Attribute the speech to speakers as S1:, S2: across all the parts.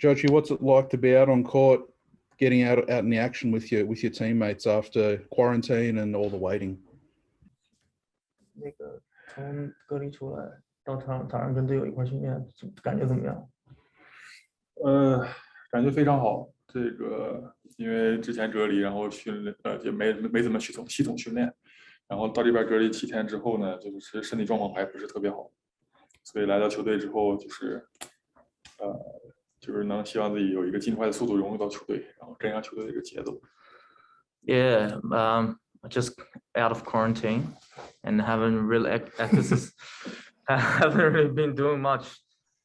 S1: Zhou Qi, what's it like to be out on court, getting out in the action with your teammates after quarantine and all the waiting?
S2: 那个从隔离出来到场上跟队友一块训练，感觉怎么样？
S3: 感觉非常好。这个因为之前隔离，然后训练也没怎么系统训练，然后到这边隔离7天之后呢，就是身体状况还不是特别好，所以来到球队之后就是能希望自己有一个尽快的速度融入到球队，然后跟上球队的一个节奏。
S4: Yeah, just out of quarantine and haven't really haven't really been doing much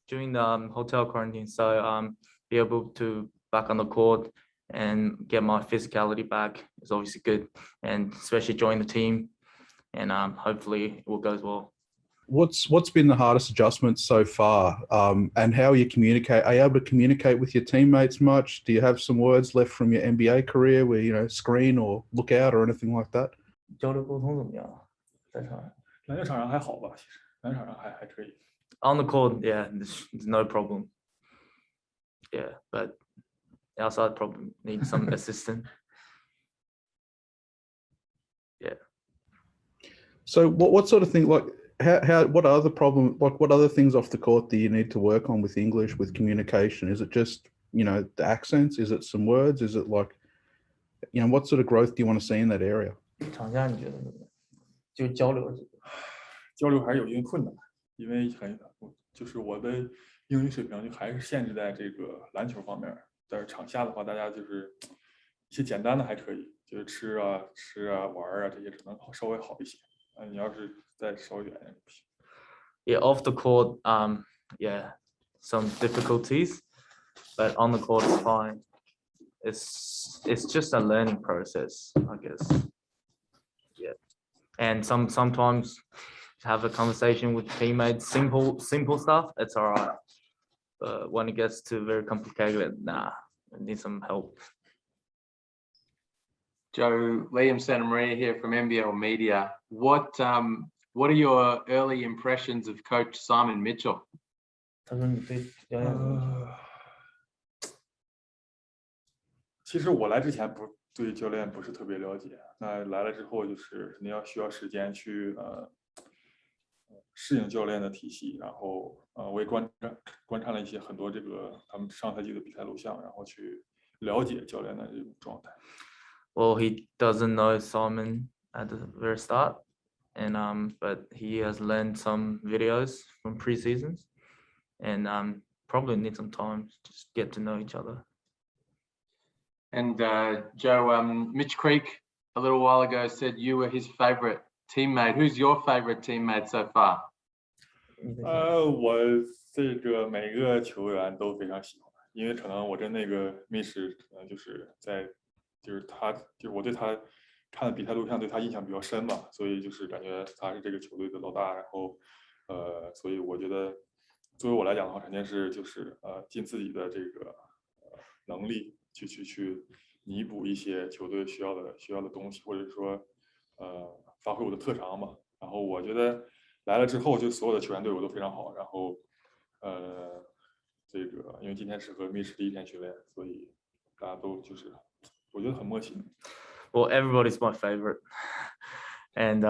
S4: during the hotel quarantine. So be able to back on the court and get my physicality back is obviously good, and especially join the team, and hopefully it will go as well.
S1: What's been the hardest adjustment so far, and how you communicate? Are you able to communicate with your teammates much? Do you have some words left from your NBA career where screen or look out or anything like that?
S2: 交流沟通怎么样？在场上？
S3: 篮球场上还好吧，其实篮球场上还可以。
S4: On the court, yeah, there's no problem. Yeah, but outside probably need some assistance. Yeah.
S1: So what sort of thing, like what other things off the court do you need to work on with English, with communication? Is it just the accents? Is it some words? Is it like what sort of growth do you want to see in that area?
S2: 场下你觉得怎么样？就交流
S3: 还是有一定困难，因为就是我的英语水平就还是限制在这个篮球方面，但是场下的话，大家就是一些简单的还可以，就是吃啊、玩啊这些可能稍微好一些。你要是再稍微远一点不行。
S4: Yeah, off the court, yeah, some difficulties, but on the court it's fine. It's just a learning process, I guess. Yeah, and sometimes have a conversation with teammates, simple stuff, it's all right. But when it gets to very complicated, nah, I need some help.
S5: Joe, Liam Santa Maria here from NBL Media. What are your early impressions of Coach Simon Mitchell?
S2: 他说你对教练怎么样？
S3: 其实我来之前对教练不是特别了解，那来了之后就是肯定需要时间去适应教练的体系，然后我也观察了很多他们上赛季的比赛录像，然后去了解教练的这种状态。
S4: Well, he doesn't know Simon at the very start, and but he has learned some videos from pre-seasons, and probably need some time to just get to know each other.
S5: And Joe, Mitch Creek a little while ago said you were his favorite teammate. Who's your favorite teammate so far?
S3: 我这个每个球员都非常喜欢，因为可能我跟那个 Mitch 可能就是我对他看的比赛录像对他印象比较深嘛，所以就是感觉他是这个球队的老大，然后所以我觉得作为我来讲的话，肯定是就是尽自己的这个能力去弥补一些球队需要的东西，或者说发挥我的特长嘛。然后我觉得来了之后，就所有的球员对我都非常好。然后这个因为今天是和Mitch第一天训练，所以大家都就是我觉得很默契。
S4: Well, everybody's my favorite, and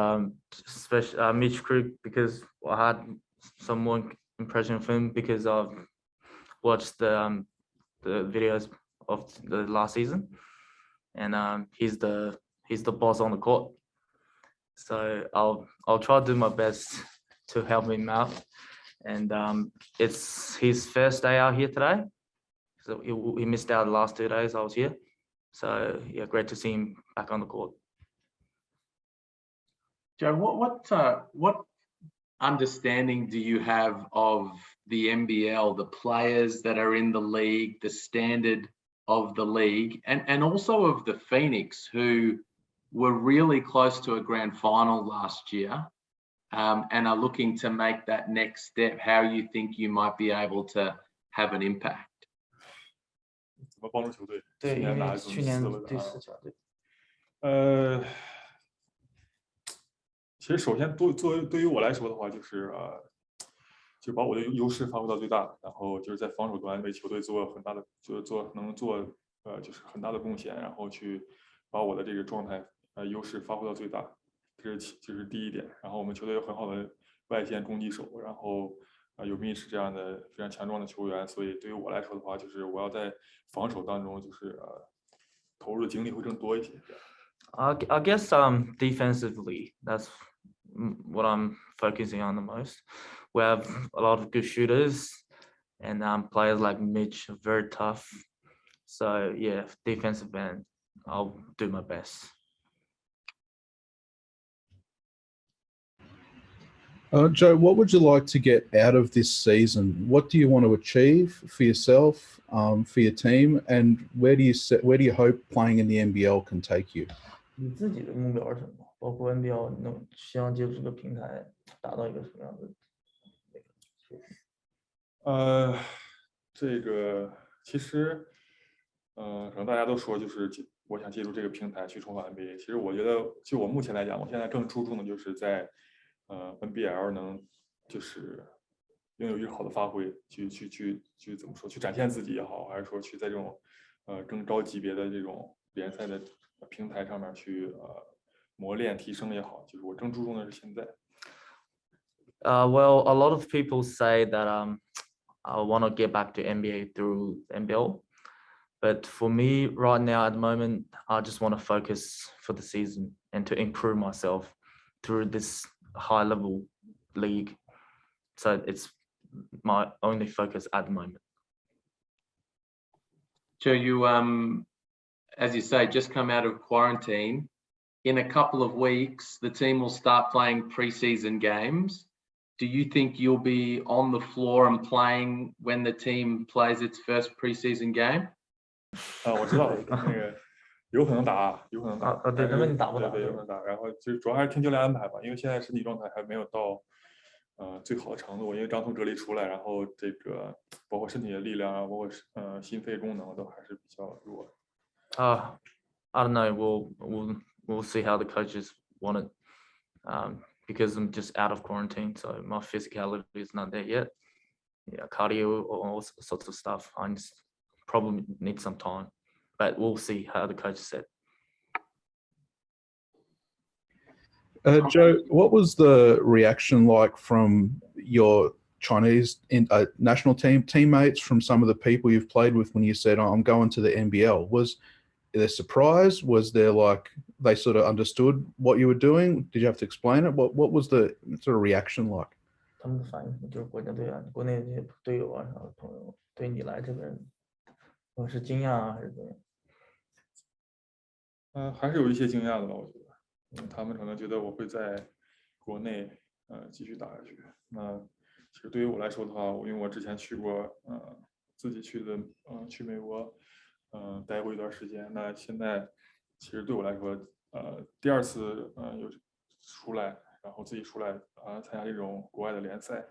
S4: especially Mitch Creek, because I had some more impression of him because I've watched the videos of the last season, and he's the boss on the court. So I'll try to do my best to help him out, and it's his first day out here today, so he missed out the last 2 days I was here. So yeah, great to see him back on the court.
S5: Joe, what understanding do you have of the NBL, the players that are in the league, the standard of the league, and also of the Phoenix, who were really close to a grand final last year, and are looking to make that next step? How you think you might be able to have an impact?
S3: 怎么帮助球队？
S2: 对，因为去年第
S3: 44
S2: 强，对。
S3: 其实首先对于我来说的话，就是就把我的优势发挥到最大，然后就是在防守端为球队做很大的，就是能做就是很大的贡献，然后去把我的这个状态优势发挥到最大，这是第一点。然后我们球队有很好的外线攻击手，然后有Mitch这样的非常强壮的球员，所以对于我来说的话，就是我要在防守当中就是投入的精力会更多一些。
S4: I guess defensively, that's what I'm focusing on the most. We have a lot of good shooters, and players like Mitch are very tough. So yeah, defensive end, I'll do my best.
S1: Joe, what would you like to get out of this season? What do you want to achieve for yourself, for your team, and where do you hope playing in the NBL can take you?
S2: 你自己的目标是什么？包括 NBL 能希望借助这个平台达到一个什么样的？
S3: 这个其实，可能大家都说就是我想借助这个平台去重返 NBA。其实我觉得，就我目前来讲，我现在更注重的就是在NBL 能就是拥有一个好的发挥，去怎么说，去展现自己也好，还是说去在这种更高级别的这种联赛的平台上面去磨练提升也好，就是我更注重的是现在。
S4: Well, a lot of people say that I want to get back to NBA through NBL, but for me right now at the moment, I just want to focus for the season and to improve myself through this high level league. So it's my only focus at the moment.
S5: So you, as you say, just come out of quarantine. In a couple of weeks, the team will start playing preseason games. Do you think you'll be on the floor and playing when the team plays its first preseason game?
S3: 我知道那个有可能打，有可能打。
S2: 对，那问你打不打？
S3: 对，有可能打。然后就主要还是听教练安排吧，因为现在身体状态还没有到最好的程度。因为刚从隔离出来，然后这个包括身体的力量啊，包括心肺功能都还是比较弱。
S4: I don't know. We'll see how the coaches want it. Because I'm just out of quarantine, so my physicality is not there yet. Yeah, cardio, all sorts of stuff. I just probably need some time, but we'll see how the coach said.
S1: Joe, what was the reaction like from your Chinese national teammates, from some of the people you've played with when you said, oh, I'm going to the NBL? Was there surprise? Was there like they sort of understood what you were doing? Did you have to explain it? What was the sort of reaction like?
S2: 他们的反应就是国家队啊，国内这些队友啊，然后朋友对你来这边，是惊讶啊，还是怎样？
S3: 还是有一些惊讶的吧，我觉得，他们可能觉得我会在国内继续打下去。那其实对于我来说的话，因为我之前去过自己去美国待过一段时间，那现在其实对我来说第二次有出来，然后自己出来参加这种国外的联赛，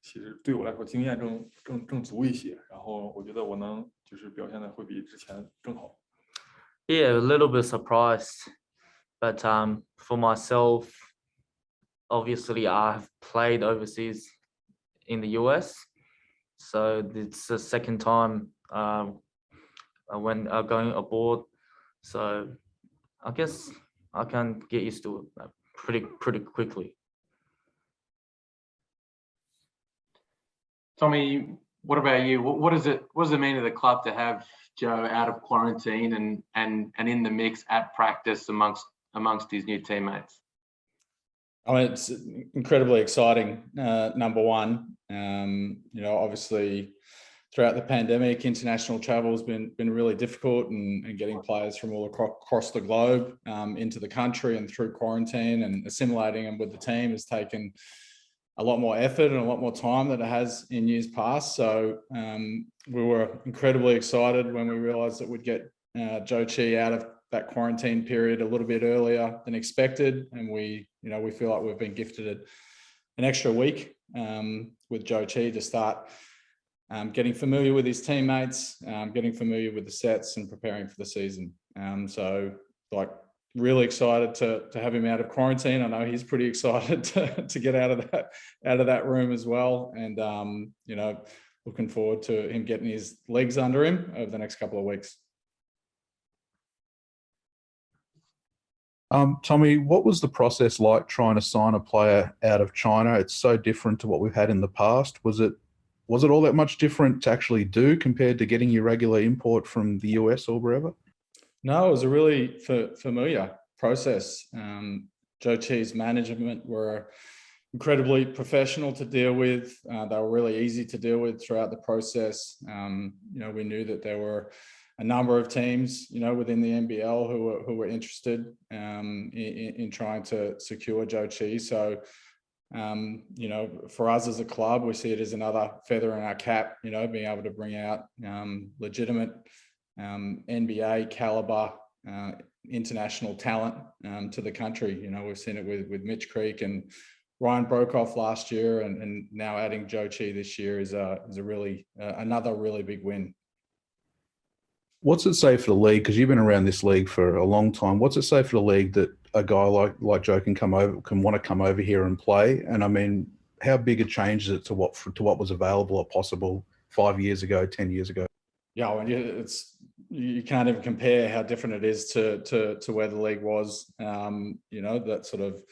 S3: 其实对我来说经验更足一些，然后我觉得我能就是表现的会比之前更好。
S4: Yeah, a little bit surprised, but for myself, obviously I've played overseas in the US, so it's the second time when going abroad, so I guess I can get used to it pretty quickly.
S5: Tommy, what about you? What does it mean to the club to have Joe out of quarantine and in the mix at practice amongst his new teammates?
S6: I mean, it's incredibly exciting. Number one, obviously throughout the pandemic, international travel has been really difficult, and getting players from all across the globe into the country and through quarantine and assimilating them with the team has taken a lot more effort and a lot more time than it has in years past. So we were incredibly excited when we realized that we'd get Zhou Qi out of that quarantine period a little bit earlier than expected. And we feel like we've been gifted an extra week with Zhou Qi to start getting familiar with his teammates, getting familiar with the sets and preparing for the season. So like really excited to have him out of quarantine. I know he's pretty excited to get out of that room as well. And you know, looking forward to him getting his legs under him over the next couple of weeks.
S1: Tommy, what was the process like trying to sign a player out of China? It's so different to what we've had in the past. Was it all that much different to actually do compared to getting your regular import from the US or wherever?
S6: No, it was a really familiar process. Zhou Qi's management were incredibly professional to deal with. They were really easy to deal with throughout the process. You know, we knew that there were a number of teams, you know, within the NBL who were interested in trying to secure Zhou Qi. So, you know, for us as a club, we see it as another feather in our cap, you know, being able to bring out legitimate NBA caliber international talent to the country. You know, we've seen it with Mitch Creek and Ryan Brokoff last year, and now adding Zhou Qi this year is a really another really big win.
S1: What's it say for the league? Because you've been around this league for a long time. What's it say for the league that a guy like Joe can want to come over here and play? And I mean, how big a change is it to what was available or possible 5 years ago, 10 years ago?
S6: Yeah, I mean, you can't even compare how different it is to where the league was. You know, that sort of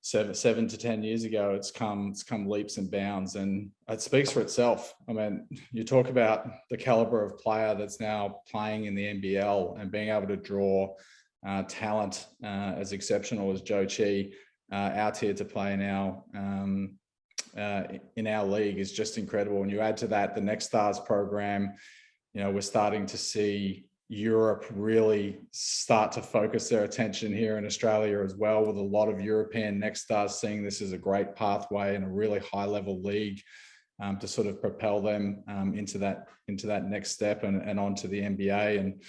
S6: 7 to 10 years ago, it's come leaps and bounds, and it speaks for itself. I mean, you talk about the caliber of player that's now playing in the NBL and being able to draw talent as exceptional as Zhou Qi out here to play in our league is just incredible. And you add to that the Next Stars program. You know, we're starting to see Europe really start to focus their attention here in Australia as well, with a lot of European Next Stars seeing this as a great pathway and a really high level league to sort of propel them into that next step and onto the NBA. And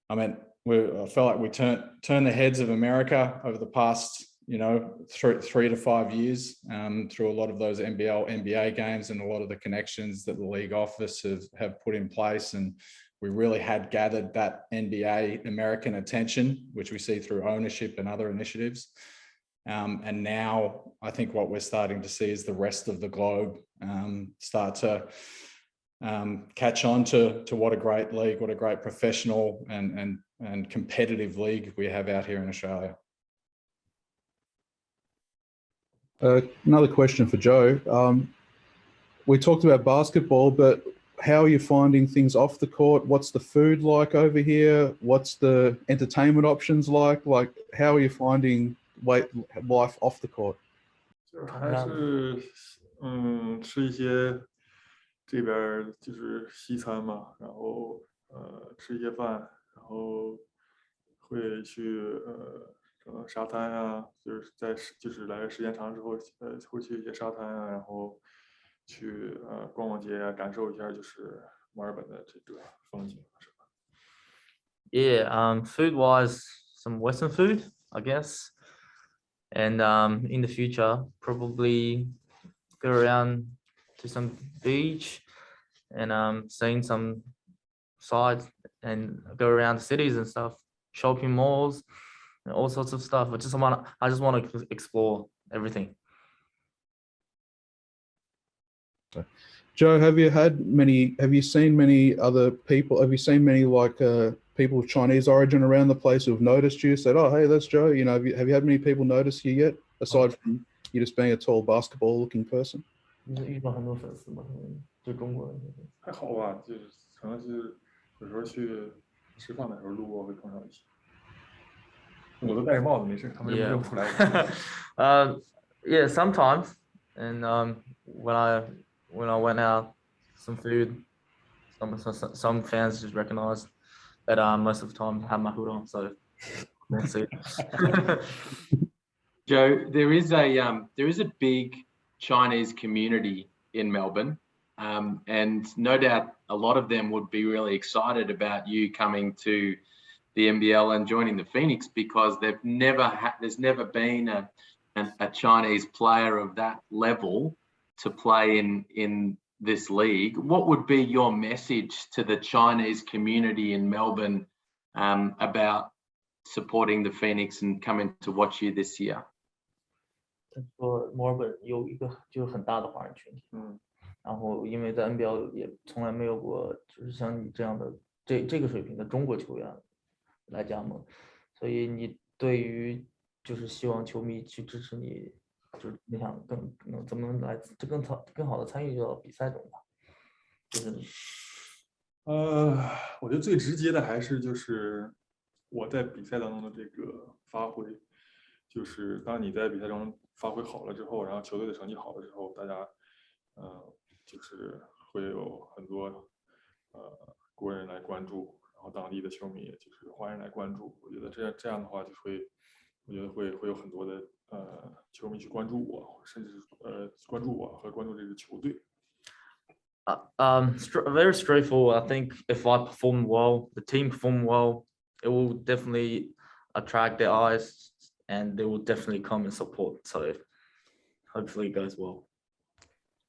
S6: I mean, I felt like we turned the heads of America over the past, you know, 3 to 5 years through a lot of those NBA games and a lot of the connections that the league office have put in place. And we really had gathered that NBA American attention, which we see through ownership and other initiatives. And now I think what we're starting to see is the rest of the globe start to catch on to what a great league, what a great professional and competitive league we have out here in Australia.
S1: Another question for Joe. We talked about basketball, but how are you finding things off the court? What's the food like over here? What's the entertainment options like? Like, how are you finding life off the court?
S3: 就是还是吃一些这边就是西餐嘛，然后吃一些饭，然后会去沙滩啊，就是来时间长之后会去一些沙滩啊，然后去逛逛街啊，感受一下就是墨尔本的这个风景是吧？
S4: Yeah, food wise, some Western food, I guess. And in the future, probably go around to some beach and seeing some sites and go around the cities and stuff, shopping malls, and all sorts of stuff. I just want to explore everything.
S1: Joe, have you seen many other people? Have you seen many people of Chinese origin around the place who have noticed you, said, "Oh, hey, that's Joe." You know, have you had many people notice you yet, aside from you just being a tall basketball-looking person?
S2: 你遇到很多粉丝吗？就中国人。
S3: 还好吧，就是可能是有时候去吃饭的时候路过会碰上一些。我都戴着帽子，没事，他们认不出来我。
S4: Yeah, sometimes, and when I went out, some food, some fans just recognized that most of the time I have my hood on, so that's it.
S5: Joe, there is a big Chinese community in Melbourne, and no doubt a lot of them would be really excited about you coming to the NBL and joining the Phoenix, because there's never been a Chinese player of that level to play in this league. What would be your message to the Chinese community in Melbourne about supporting the Phoenix and coming to watch you this year?
S2: 他说墨尔本有一个就是很大的华人群体，然后因为在 NBL 也从来没有过就是像你这样的这个水平的中国球员来加盟，所以你对于就是希望球迷去支持你，就是你想怎么能来更好的参与到比赛中吧？就是
S3: 我觉得最直接的还是就是我在比赛当中的这个发挥，就是当你在比赛中发挥好了之后，然后球队的成绩好了之后，大家就是会有很多国人来关注，然后当地的球迷就是华人来关注。我觉得这样的话，我觉得会有很多的球迷去关注我，甚至关注我和关注这支球队。
S4: Very straightforward. I think if I perform well, the team perform well, it will definitely attract their eyes, and they will definitely come and support. So hopefully it goes well.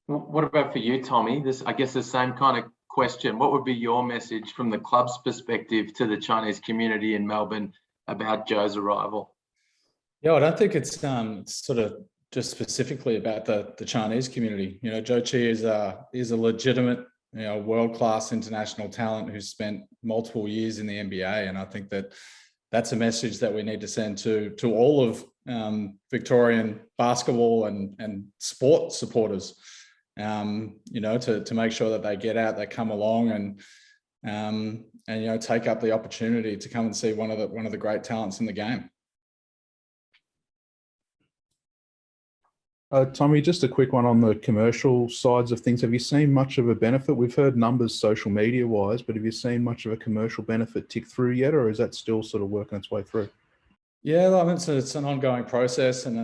S5: What about for you, Tommy? I guess the same kind of question. What would be your message from the club's perspective to the Chinese community in Melbourne about Zhou's arrival?
S6: Yeah, I don't think it's sort of just specifically about the Chinese community. You know, Zhou Qi is a legitimate, you know, world-class international talent who's spent multiple years in the NBA, and I think that's a message that we need to send to all of Victorian basketball and sport supporters. You know, to make sure that they get out, they come along, and you know, take up the opportunity to come and see one of the great talents in the game.
S1: Tommy, just a quick one on the commercial sides of things. Have you seen much of a benefit? We've heard numbers social media wise, but have you seen much of a commercial benefit tick through yet, or is that still sort of working its way through?
S6: Yeah, I mean, it's an ongoing process, and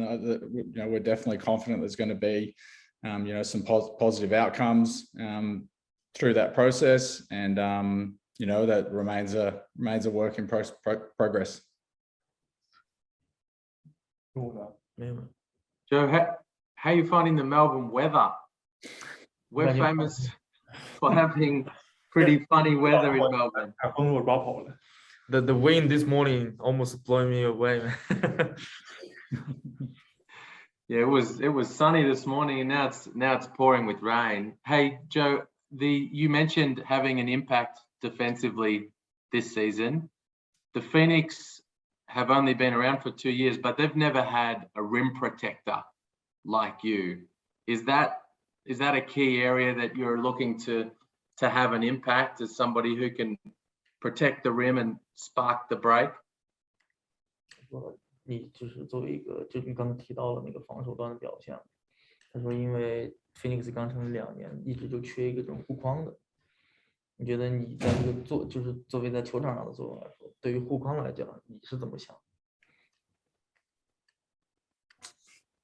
S6: you know, we're definitely confident there's going to be you know, some positive outcomes through that process, and you know, that remains a work in progress.
S5: Joe, how are you finding the Melbourne weather? We're famous for having pretty funny weather in Melbourne.
S4: The wind this morning almost blew me away, man.
S5: Yeah, it was sunny this morning, and now it's pouring with rain. Hey, Joe, you mentioned having an impact defensively this season. The Phoenix have only been around for 2 years, but they've never had a rim protector like you. Is that a key area that you're looking to have an impact as somebody who can protect the rim and spark the break?
S2: 你就是作为一个，就你刚才提到了那个防守端的表现，他说因为 Phoenix 刚成立2年，一直就缺一个这种护框的。你觉得你在这个就是作为在球场上的作用来说，对于护框来讲，你是怎么想？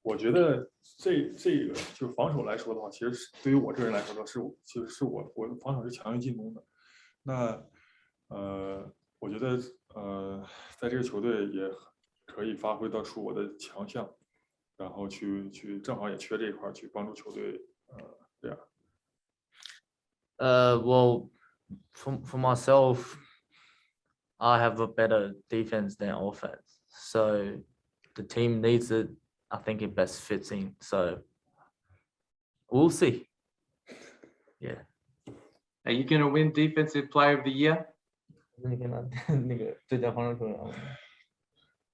S3: 我觉得这个就防守来说的话，其实对于我这人来说的其实是我的防守是强于进攻的。那我觉得在这个球队也可以发挥到出我的强项，然后去正好也缺这一块去帮助球队这样。
S4: Well, for myself, I have a better defense than offense, so the team needs it. I think it best fits in. So we'll see. Yeah.
S5: Are you going to win Defensive Player of the Year?
S2: 你可以拿那个最佳防守球员吗？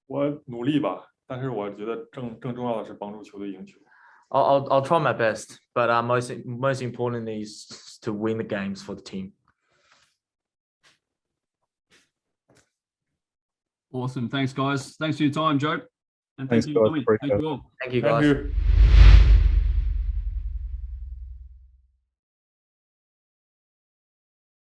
S3: 我努力吧，但是我觉得更重要的是帮助球队赢球。
S4: I'll try my best, but most important is to win the games for the team.
S7: Awesome. Thanks, guys. Thanks for your time, Joe. And
S1: Thanks,
S7: thank you,
S1: guys.
S7: Tommy.
S1: Appreciate
S7: Thank
S1: it.
S7: you all.
S4: Thank you,
S3: Thank
S4: guys.
S3: you.